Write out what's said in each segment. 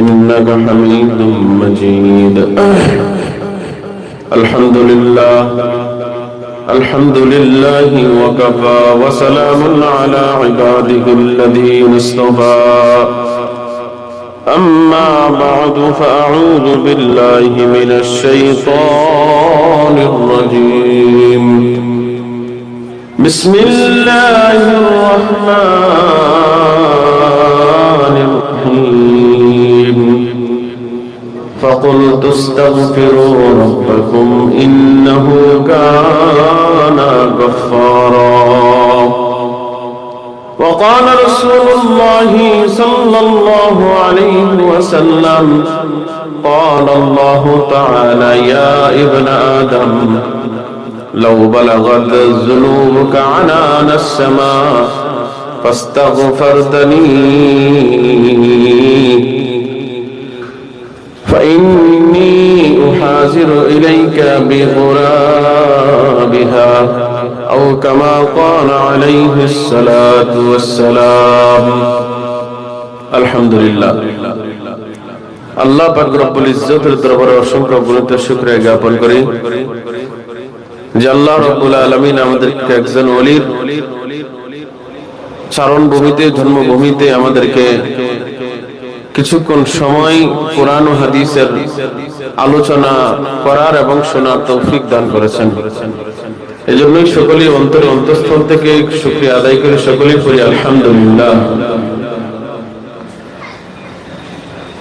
إنك حميد مجيد. الحمد لله وكفى وسلام على عباده الذين اصطفى. أما بعد فأعوذ بالله من الشيطان الرجيم. بسم الله الرحمن الرحيم. فقلت استغفروا ربكم إنه كان غفارا. وقال رسول الله صلى الله عليه وسلم قال الله تعالى يا ابن آدم لو بلغت ذنوبك عنان السماء فاستغفرتني فإني أحازر إليك بغرابها أو كما قال عليه الصلاة والسلام. الحمد لله. আল্লাহ পাক রব্বুল ইজ্জতের দরবারে অসংখ্য গুণিত শুকরিয়া জ্ঞাপন করি যে আল্লাহ রাব্বুল আলামিন আমাদেরকে একজন ওলির চারণভূমিতে জন্মভূমিতে আমাদেরকে কিছুক্ষণ সময় কোরআন ও হাদিসের আলোচনা করার এবং শোনার তৌফিক দান করেছেন। এজন্যই সকলেই অন্তরে অন্তঃস্থল থেকে শুকরিয়া আদায় করে সকলেই পড়ি আলহামদুলিল্লাহ।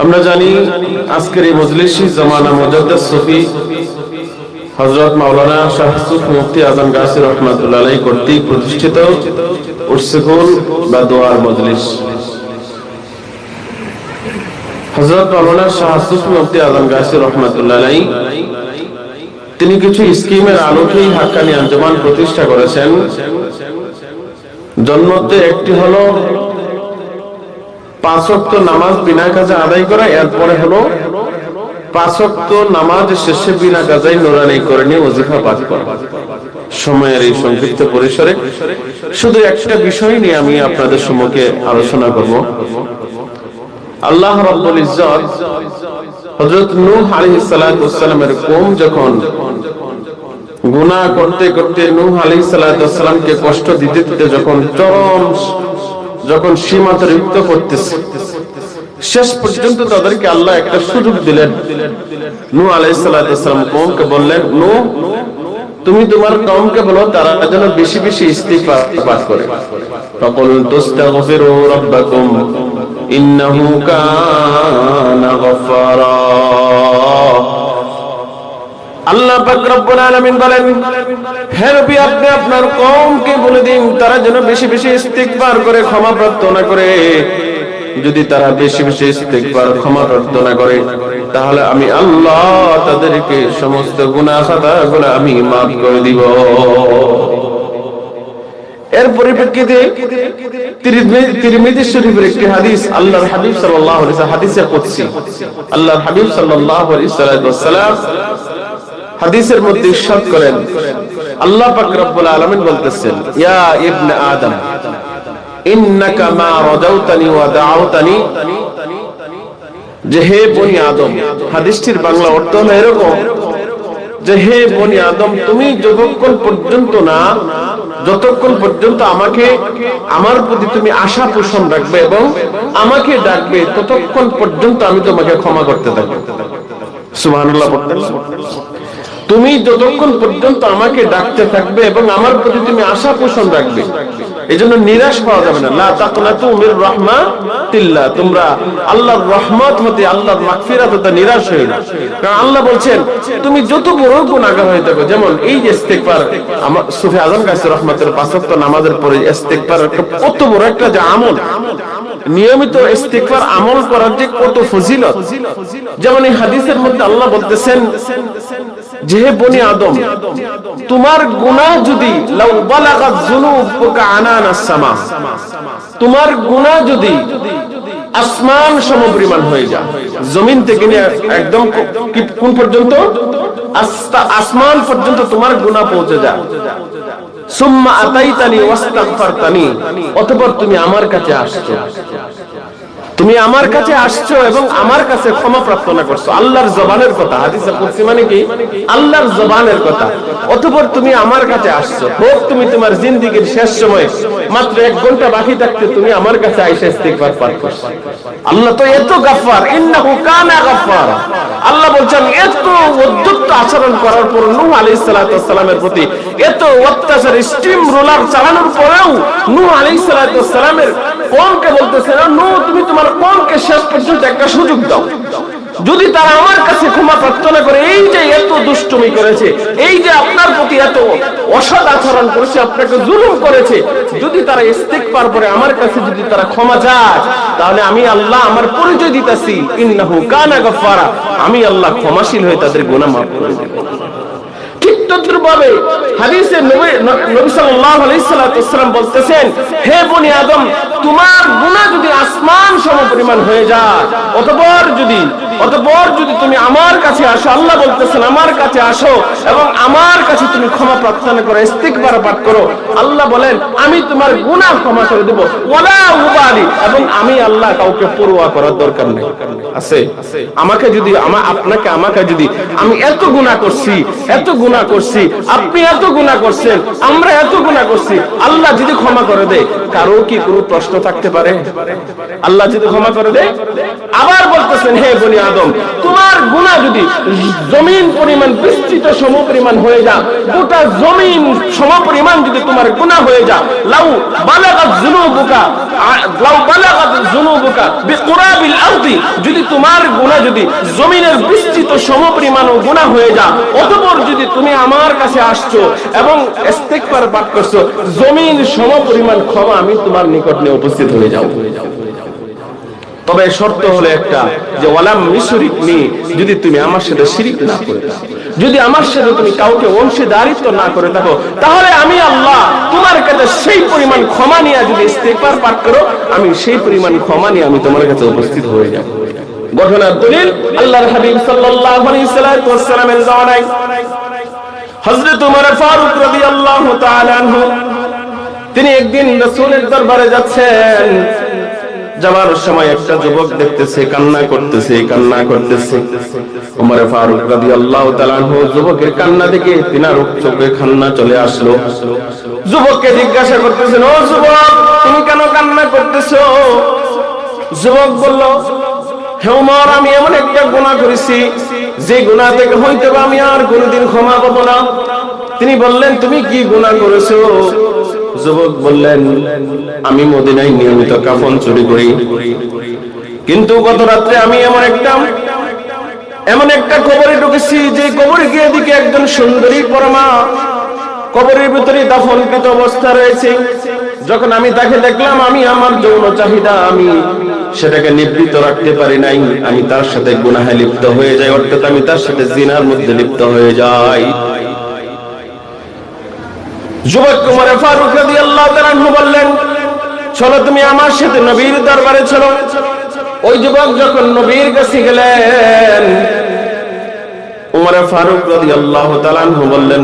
আমরা জানি আজকের এই মজলিসে জামানা মুজাদ্দিদ সুফি হযরত মাওলানা শাহ ইউসুফ মুফতি আজম গাজী রাহমাতুল্লাহ আলাইহি কর্তৃক প্রতিষ্ঠিত উরসুকুল বা দোয়ার মজলিস। হযরত মাওলানা শাহ ইউসুফ মুফতি আজম গাজী রাহমাতুল্লাহ আলাইহি তিনি কিছু স্কিমের আলোকেই হাক্কানি আঞ্জুমান প্রতিষ্ঠা করেছেন। জন্মতে একটি হলো 5 ওয়াক্ত নামাজ বিনা কাজে আদায় করা, এরপরে হলো 5 ওয়াক্ত নামাজ শেষে বিনা কাজে নুরানি করে নিয়ে ওজিফা পাঠ করা। সময়ের এই সংক্ষিপ্ত পরিসরে শুধু একটা বিষয় নিয়ে আমি আপনাদের সম্মুখে আলোচনা করব। আল্লাহ রাব্বুল ইজ্জত হযরত নূহ আলাইহিস সালাতু ওয়াস সালামের কওম যখন গুনাহ করতে করতে নূহ আলাইহিস সালাতু ওয়াস সালামকে কষ্ট দিতে দিতে যখন সীমাতিরিক্ত করতেছে, শেষ পর্যন্ত তাদেরকে আল্লাহ একটা সুযোগ দিলেন। নূহ আলাইহিস সালাতু ওয়াস সালাম কওমকে বললেন, নূহ তুমি তোমার কওমকে বলো তারা যেন বেশি বেশি ইস্তিগফার পাঠ করে। ফাকুল তুস্তাগফিরু রাব্বাকুম ইন্নাহু কানা গফফারা। আল্লাহ পাক রব্বুল আলামিন বলেন, হে নবী আপনি আপনার কওমকে বলে দিন তারা যেন বেশি বেশি ইস্তিগফার করে, ক্ষমা প্রার্থনা করে। যদি তারা বেশি বেশি ইস্তিগফার ক্ষমা প্রার্থনা করে তাহলে আমি আল্লাহ তাদেরকে সমস্ত গুনাহ খাতাগুলো আমি maaf করে দিব। এর পরিপ্রেক্ষিতে তিরমিজি শরীফের একটি হাদিস, আল্লাহর হাবিব সাল্লাল্লাহু আলাইহি ওয়াসাল্লাম হাদিসে কুদসি, আল্লাহর হাবিব সাল্লাল্লাহু আলাইহি ওয়াসাল্লাম হাদিসের মধ্যে ইরশাদ করেন, আল্লাহ পাক রব্বুল আলামিন বলতেছেন, ইয়া ইবনে আদম ইন্নাকা মা রাজাউতানি ওয়া দাআউতানি, যে হে বনি আদম। হাদিসটির বাংলা অর্থ হলো এরকম যে হে বনি আদম তুমি যতক্ষণ পর্যন্ত আমাকে আমার প্রতি তুমি আশা পোষণ রাখবে এবং আমাকে ডাকবে ততক্ষণ পর্যন্ত আমি তোমাকে ক্ষমা করতে থাকবো। সুবহানাল্লাহ পড়তেন। তুমি যতক্ষণ পর্যন্ত আমাকে ডাকতে থাকবে এবং আমার প্রতি তুমি আশা পোষণ রাখবে, এজন্য নিরাশ পাওয়া যাবে না। লা তাকনাতু মির রাহমাতিল্লাহ, তোমরা আল্লাহর রহমত হতে আল্লাহর মাগফিরাত হতে নিরাশ হয়ো না। কারণ আল্লাহ বলছেন তুমি যত বড় গুনাহগার হয়ে থাকো, যেমন এই যে ইস্তিগফার, আমার সুফি আজম গাজী রহমাতুল্লাহ 5 ওয়াক্ত নামাজের পরে ইস্তিগফার কত বড় একটা যে আমল, নিয়মিত ইস্তিগফার আমল করার যে কত ফজিলত। যেমন এই হাদিসের মধ্যে আল্লাহ বলতেছেন যে হে বনি আদম তোমার গুনাহ যদি লাউ বালাগাত যুনুবুকা আনানাস সামা, তোমার গুনাহ যদি আসমান সমপরিমাণ হয়ে যায়, জমিন থেকে নিয়ে একদম কোন পর্যন্ত, আসমান পর্যন্ত তোমার গুনাহ পৌঁছে যায়, সুম্মা আতাইতানি ওয়াস্তাগফারতানি, অতঃপর তুমি আমার কাছে আসছো। তুমি আমার কাছে আসছো এবং আমার কাছে ক্ষমা প্রার্থনা করছো, আল্লাহর জবানের কথা। হাদিসে কুদসি মানে কি? আল্লাহর জবানের কথা। অতঃপর তুমি আমার কাছে আসছো, হোক তুমি তোমার জিন্দেগীর শেষ সময় মাত্র 1 ঘন্টা বাকি থাকতে তুমি আমার কাছে আইসা ইস্তিগফার পাঠ করছো। আল্লাহ তো এত গাফফার, ইন্নাহু কানা গাফফার। আল্লাহ বলছেন এত উদ্যত আচরণ করার পর নূহ আলাইহিস সালাতু ওয়াস সালামের প্রতি এত অত্যাচার স্টিম রোলার চালানোর পরেও নূহ আলাইহিস সালাতু ওয়াস সালামের কওমকে বলতেছেন, নূহ তুমি তোমার কওমকে শেষ পর্যন্ত একটা সুযোগ দাও, যদি তারা আমার কাছে ক্ষমা প্রার্থনা করে, এই যে এত দুষ্টুমি করেছে, এই যে আপনার প্রতি এত অসৎ আচরণ করেছে, আপনাকে জুলুম করেছে, যদি তারা ইস্তিগফার করে আমার কাছে যদি তারা ক্ষমা চায়, তাহলে আমি আল্লাহ আমার পরিচয় দিতেছি, ইন্নাহু কানা গাফফারা, আমি আল্লাহ ক্ষমাশীল হয়ে তাদের গুনাহ মাফ করে দেব। ঠিক তদ্রুপভাবে হাদিসে নবী সাল্লাল্লাহু আলাইহি ওয়াসাল্লাম বলতেছেন, হে বনি আদম, তোমার গুনাহ যদি আসমান সমপরিমাণ হয়ে যায়, অতঃপর যদি তুমি আমার কাছে আসো, আল্লাহ বলতেছেন আমার কাছে আসো এবং আমার কাছে তুমি ক্ষমা প্রার্থনা করো, ইস্তিগফার পাঠ করো, আল্লাহ বলেন আমি তোমার গুনাহ ক্ষমা করে দেব, ওয়ালা উবালি, এবং আমি আল্লাহ কাউকে পরোয়া করার দরকার নেই। আছে আমাকে যদি আমাকে যদি আমি এত গুনাহ করছি, আপনি এত গুনাহ করছেন, আমরা এত গুনাহ করছি, আল্লাহ যদি ক্ষমা করে দেয়, কারো কি কোনো প্রশ্ন থাকতে পারে? আল্লাহ যদি ক্ষমা করে দেয়, আবার বলতেছেন, হে বনি আদম, তোমার গুনাহ যদি জমিন পরিমাণ বিস্তৃত সমপরিমাণ হয়ে যায়, গোটা জমিন সমপরিমাণ যদি তোমার গুনাহ হয়ে যায়, লাউ বালাগাত যুনুবুকা বিকুরাবিল আরদি, যদি তোমার গুনাহ যদি জমিনের বিস্তৃত সমপরিমাণ গুনাহ হয়ে যায়, অতঃপর যদি তুমি আমার কাছে আসছো এবং ইস্তিগফার পাঠ করছো, জমিন সমপরিমাণ ক্ষমা আমি তোমার নিকট নিয়ে উপস্থিত হয়ে যাও। তবে শর্ত হলো একটা, যে ওয়ালাম ইউশরিকনি, যদি তুমি আমার সাথে শিরক না করে থাকো, যদি আমার সাথে তুমি কাউকে অংশীদারিত্ব না করে থাকো, তাহলে আমি আল্লাহ তোমার কাছে সেই পরিমাণ ক্ষমা নিয়ে যদি ইস্তিগফার পাঠ করো, আমি সেই পরিমাণ ক্ষমা নিয়ে আমি তোমার কাছে উপস্থিত হয়ে যাব। ঘটনার দলিল আল্লাহর হাবিব সাল্লাল্লাহু আলাইহি ওয়াসাল্লামের জামানায় হযরত ওমর ফারুক রাদিয়াল্লাহু তাআলা আনহু, তিনি একদিন রাসূলের দরবারে যাচ্ছেন, যাওয়ার সময় একটা যুবক দেখতেছে কান্না করতেছে। ওমর ফারুক রাদিয়াল্লাহু তাআলা আনহু যুবকের কান্না দেখে তিনার চোখে কান্না চলে আসলো। যুবককে জিজ্ঞাসা করতেছেন, ও যুবক, তুমি কেন কান্না করতেছো? যুবক বলল, হে ওমর, আমি এমন একটা গুনাহ করেছি যে গুনাহ থেকে হয়তো আমি আর কোনোদিন ক্ষমা পাবো না। তিনি বললেন, তুমি কি গুনাহ করেছো? যুবক বললেন, আমি মদিনায় নিয়মিত কাফন চুরি করি, কিন্তু গত রাত্রে আমি এমন একটা কবরে ঢুকেছি, যে কবরে গিয়ে দেখি একজন সুন্দরী পরমা কবরের ভিতরে দাফনকৃত অবস্থা রয়েছে। যখন আমি তাকে দেখলাম, আমি আমার যৌন চাহিদা আমি সেটাকে নিবৃত রাখতে পারি নাই, আমি তার সাথে গুনাহে লিপ্ত হয়ে যাই, অর্থাৎ আমি তার সাথে জিনার মধ্যে লিপ্ত হয়ে যাই। যুবক ওমর ফারুক রাদিয়াল্লাহু তাআলা আনহু বললেন, চলো তুমি আমার সাথে নবীর দরবারে চলো। ওই যুবক যখন নবীর কাছে গেলেন, ওমর ফারুক রাদিয়াল্লাহু তাআলা আনহু বললেন,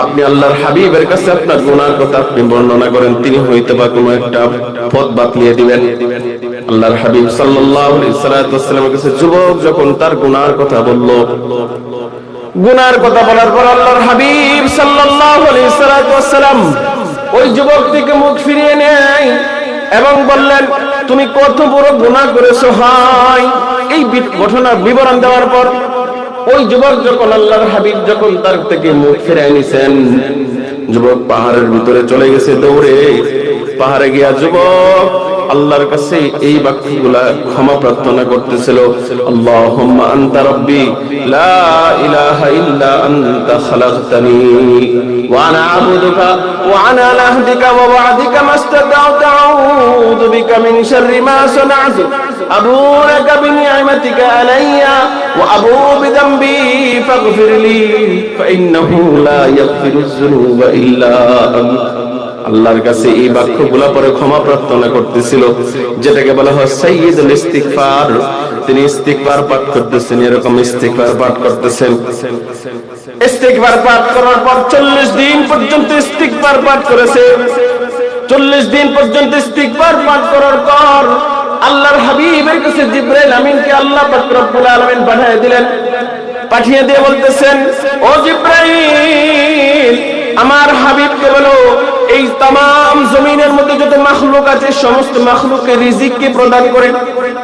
আপনি আল্লাহর হাবিবের কাছে আপনার গুনাহর কথা আপনি বর্ণনা করেন, তিনি হয়তোবা কোনো একটা পথ বাতলিয়ে দিবেন। আল্লাহর হাবিব সাল্লাল্লাহু আলাইহি ওয়াসাল্লামের কাছে যুবক যখন তার গুনাহর কথা বলল, গুনাহর কথা বলার পর আল্লাহর হাবিব সাল্লাল্লাহু আলাইহি ওয়াসাল্লাম ওই যুবক থেকে মুখ ফিরিয়ে নেয় এবং বললেন, তুমি কত বড় গুনাহ করেছো। হয় এই ঘটনার বিবরণ দেওয়ার পর ওই যুবক যখন আল্লাহর হাবিব যখন তার থেকে মুখ ফিরিয়ে নিছেন, যুবক পাহাড়ের ভিতরে চলে গেছে দৌড়ে। পাহাড়ে গিয়া যুবক আল্লাহর কাছে এই বাক্যগুলা ক্ষমা প্রার্থনা করতেছিল, আল্লাহুম্মা আনতা রাব্বি লা ইলাহা ইল্লা আনতা খালাকতানি ওয়া আনা আবুদুকা ওয়া আনা আলা আহদিকা ওয়া ওয়া'দিকা মাস্তাতা'তু আউযু বিকা মিন শাররি মা সানা'তু আবু'ু লাকা বিনি'মাতিকা আলাইয়া ওয়া আবু'ু বিযামবি ফাগফিরলি ফাইন্নাহু লা ইয়াগফিরুয যুনুবা ইল্লা আনতা। আল্লাহর কাছে এই বাক্যগুলা পরে ক্ষমা প্রার্থনা করতেছিল, যেটাকে বলা হয় সাইয়্যিদুল ইস্তিগফার। তিনি ইস্তিগফার পাঠ করতেছেন, এরকম ইস্তিগফার পাঠ করতেছেন। ইস্তিগফার পাঠ করার পর 40 দিন পর্যন্ত ইস্তিগফার পাঠ করেছে। 40 দিন পর্যন্ত ইস্তিগফার পাঠ করার পর আল্লাহর হাবিবের কাছে জিবরাইল আমিনকে আল্লাহ পাক রব্বুল আলামিন পাঠিয়ে দিলেন। পাঠিয়ে দিয়ে বলতেছেন, ও জিবরাইল, আমার হাবিবকে বলো এই तमाम জমিনের মধ্যে যত মাখলুক আছে সমস্ত মাখলুককে রিজিককে প্রদান করেন।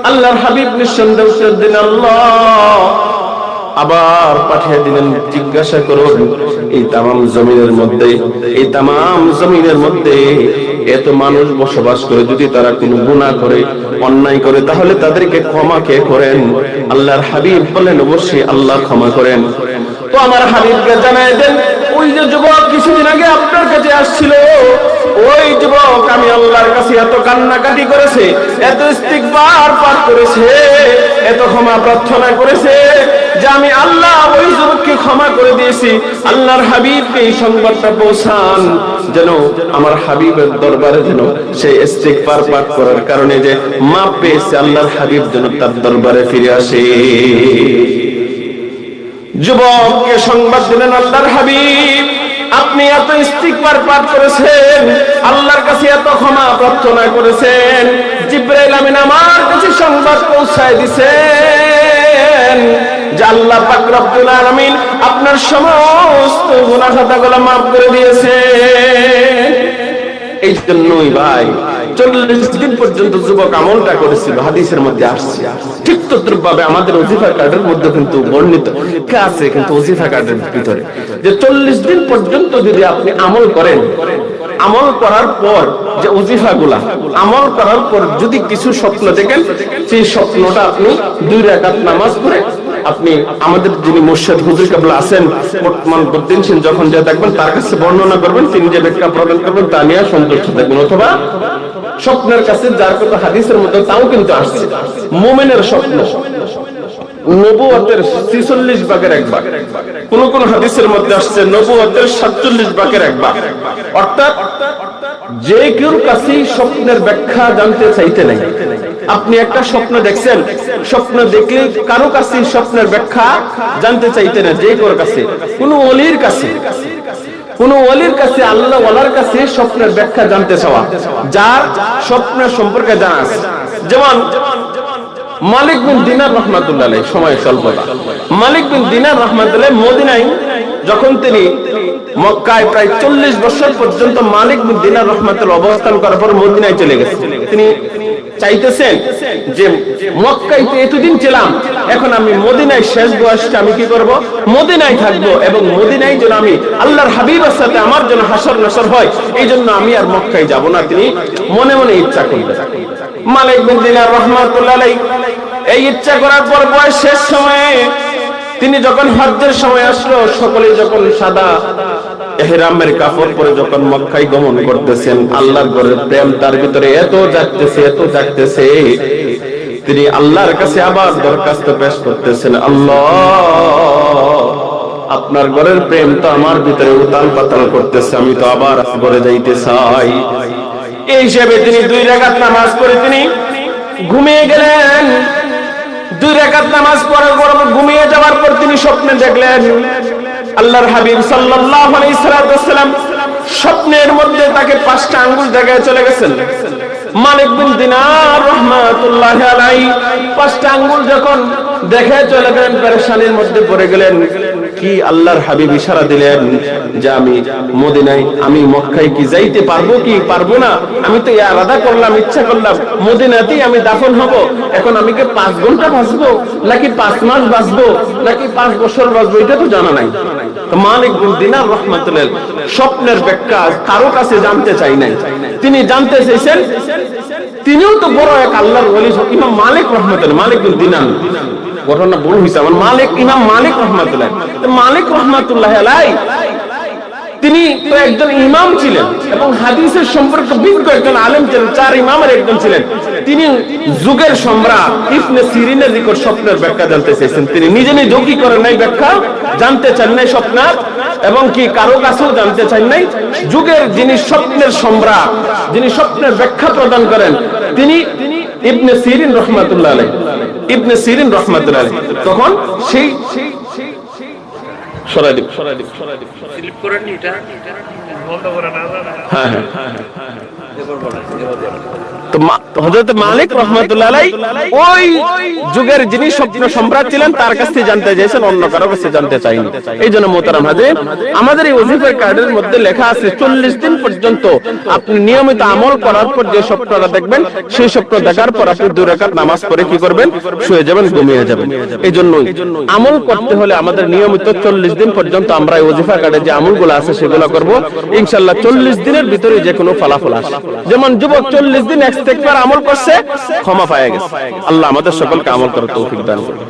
আল্লাহর হাবিব নিঃসন্দেহে উত্তর দিলেন আল্লাহ। আবার পাঠিয়ে দিলেন, জিজ্ঞাসা করুন এই तमाम জমিনের মধ্যে এত মানুষ বসবাস করে, যদি তারা কোনো গুনাহ করে অন্যায় করে তাহলে তাদেরকে ক্ষমা কে করেন? আল্লাহর হাবিব বলেন অবশ্যই আল্লাহ ক্ষমা করেন। তো আমার হাবিবকে জানায় দেন, ওই যে যুবক কিছুদিন আগে আপনার কাছে আসছিল, ওই যুবক আমি আল্লাহর কাছে এত কান্নাকাটি করেছে, এত ইস্তিগফার পাঠ করেছে, এত ক্ষমা প্রার্থনা করেছে যে আমি আল্লাহ ওই যুবককে ক্ষমা করে দিয়েছি। আল্লাহর হাবিবকে এই সংবাদটা পৌঁছান যেন আমার হাবিবের দরবারে যেন সেই ইস্তিগফার পাঠ করার কারণে যে মাপ পেয়েছে আল্লাহর হাবিব যেন তার দরবারে ফিরে আসে। যুবককে সংবাদ দিলেন, আল্লাহর হাবিব আপনি এত ইস্তিগফার পাঠ করেছেন, আল্লাহর কাছে এত ক্ষমা প্রার্থনা করেছেন, জিবরাইল আমিন আমার কাছে সংবাদ পৌঁছায় দিয়েছেন যে আল্লাহ পাক রব্বুল আলামিন আপনার সমস্ত গুনাহ খাতাগুলো maaf করে দিয়েছেন। এই জন্যই ভাই 40 দিন পর্যন্ত যুবক আমলটা করেছিল, হাদিসের মধ্যে আসছে। ঠিক তদ্রুপভাবে আমাদের ওজিফা কার্ডের মধ্যে কিন্তু বর্ণিত আছে, কিন্তু ওজিফা কার্ডের ভিতরে যে 40 দিন পর্যন্ত যদি আপনি আমল করেন, আমল করার পর যে ওজিফাগুলা আমল করার পর যদি কিছু স্বপ্ন দেখেন, সেই স্বপ্নটা আপনি 2 রাকাত নামাজ পড়ে আপনি আমাদের যিনি মুর্শিদ হুজুর কেবলা আছেন বর্তমান বদ্দিন সেন যখন যে দেখবেন তার কাছে বর্ণনা করবেন, তিনি যে ব্যাখ্যা প্রদান করবেন তা নিয়ে সন্তুষ্ট থাকবেন। অথবা স্বপ্নের কাছে যার কথা হাদিসের মধ্যে তাও কিন্তু আসছে, মুমিনের স্বপ্ন নবুয়তের 46 ভাগের 1 ভাগ, কোন কোন হাদিসের মধ্যে আসছে নবুয়তের 47 ভাগের 1 ভাগ। অর্থাৎ যে কেউ কাছেই স্বপ্নের ব্যাখ্যা জানতে চাইতে নাই। আপনি একটা স্বপ্ন দেখছেন, স্বপ্ন দেখলে কারো কাছে স্বপ্নের ব্যাখ্যা জানতে চাইতে না, যে কারো কাছে, কোন ওলির কাছে, কোন ওলির কাছে, আল্লাহ ওয়ালার কাছে স্বপ্নের ব্যাখ্যা জানতে চাওয়া, যার স্বপ্নের সম্পর্কে জানা আছে। যেমন মালিক বিন দিনার রাহমাতুল্লাহ আলাইহি, সময় স্বল্পতা, মালিক বিন দিনার রাহমাতুল্লাহ মদিনায় যখন তিনি মক্কায় প্রায় 40 বছর পর্যন্ত মালিক বিন দিনার রাহমাতুল্লাহ অবস্থান করার পর মদিনায় চলে গেছেন। তিনি চাইতেছেন যে মক্কায় তো এতদিন ছিলাম, এখন আমি মদিনায় শেষ বয়সটা আমি কি করব, মদিনায় থাকবো, এবং মদিনায় যেন আমি আল্লাহর হাবিবের সাথে আমার যেন হাসর নাসর হয়, এই জন্য আমি আর মক্কায় যাব না। তিনি মনে মনে ইচ্ছা করলেন। মালিক বিন দিনার রাহমাতুল্লাহ আলাইহি এই ইচ্ছা করার পর বয়স শেষ সময়ে তিনি যখন হজ্জের সময় আসলো, সকলে যখন সাদা ইহরামের কাপড় পরে যখন মক্কায় গমন করতেছেন, আল্লাহর ঘরের প্রেম তার ভিতরে এত জাগতেছে, এত জাগতেছে, তিনি আল্লাহর কাছে আবার দরখাস্ত পেশ করতেছেন, আল্লাহ আপনার ঘরের প্রেম তো আমার ভিতরে উতাল পাতাল করতেছে, আমি তো আবার ঘরে যাইতে চাই। এই হিসেবে তিনি 2 রাকাত নামাজ পড়ে তিনি ঘুমিয়ে গেলেন। 2 রাকাত নামাজ পড়ার পর ঘুমিয়ে যাওয়ার পর তিনি স্বপ্নে দেখলেন আল্লাহর হাবিব সাল্লাল্লাহু আলাইহি ওয়াসাল্লাম স্বপ্নের মধ্যে তাকে 5টা আঙ্গুল দেখায় চলে গেছেন। মালিক বিন দিনার রাহমাতুল্লাহি আলাইহি 5টা আঙ্গুল যখন দেখে চলে গেলেন, পেরেশানির মধ্যে পড়ে গেলেন। কি আল্লাহর হাবিব ইশারা দিলেন যে আমি মদিনায়, আমি মক্কায় কি যাইতে পারবো কি পারবো না, আমি তো ইরাদা করলাম, ইচ্ছা করলাম মদিনাতেই আমি দাফন হব, এখন আমি কি 5 ঘন্টা বাঁচবো নাকি 5 মাস বাঁচবো নাকি 5 বছর বাঁচবো, এটা তো জানা নাই। তো মালিক বিন দিনার রাহমাতুল্লাহ স্বপ্নের ব্যাখ্যা কারো কাছে জানতে চাই নাই, তিনি জানতে চাইছেন। তিনিও তো বড় এক আল্লাহর ওলি, ইমাম মালিক রাহমাতুল্লাহ, মালিক বিন দিনার ঘটনা বড় হইছে আমার মালিক, ইমাম মালিক রাহমাতুল্লাহ। মালিক রাহমাতুল্লাহ আলাইহি তিনি তো একজন ইমাম ছিলেন এবং হাদিসের সম্পর্কে বিজ্ঞ একজন আলেম ছিলেন, 4 ইমামের একজন ছিলেন। তিনি যুগের সম্রাট ইবনে সিরিনের নিকট স্বপ্নের ব্যাখ্যা জানতে চাইছেন। তিনি নিজে নিজেও কি করেন নাই, ব্যাখ্যা জানতে চান নাই স্বপ্নের, এবং কি কারো কাছেও জানতে চান নাই। যুগের যিনি স্বপ্নের সম্রাট, যিনি স্বপ্নের ব্যাখ্যা প্রদান করেন, তিনি ইবনে সিরিন রাহমাতুল্লাহ আলাইহি, ইবনে সিরিন রাহমাতুল্লাহ আলাইহি। তখন সেই স্লিপ করেন, এটা বন্ধ করে না, হ্যাঁ তো হযরত মালিক রাহমাতুল্লাহ আলাইহি ওই যুগের যিনি স্বপ্ন সম্রাট ছিলেন তার কাছ থেকে জানতে চাইছেন, অন্য কারো কাছে জানতে চাইনি। এইজন্য মোহতারাম হাজির, আমাদের এই ওয়াজিফার কার্ডের মধ্যে লেখা আছে 40 দিন পর্যন্ত আপনি নিয়মিত আমল করার পর যে স্বপ্নটা দেখবেন, সেই স্বপ্ন দেখার পর আপনি 2 রাকাত নামাজ পড়ে কি করবেন? শুয়ে যাবেন, ঘুমিয়ে যাবেন। এইজন্যই আমল করতে হলে আমাদের নিয়মিত 40 দিন পর্যন্ত আমরা এই ওয়াজিফা কার্ডে যে আমলগুলো আছে সেগুলো করব। ইনশাআল্লাহ 40 দিনের ভিতরে যে কোনো ফলাফল আসে। যেমন যুবক 40 দিন ইস্তেগফার আমল করছে, ক্ষমা পায় গেছে। আল্লাহ আমাদের সকলকে আমল করার তৌফিক দান করুন।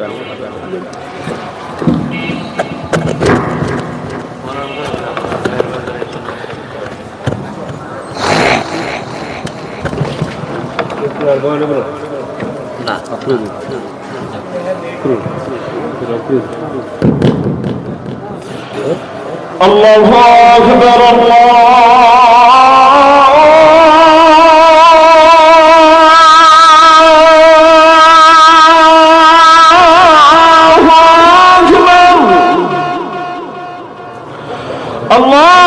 আল্লাহু আকবার, আল্লাহ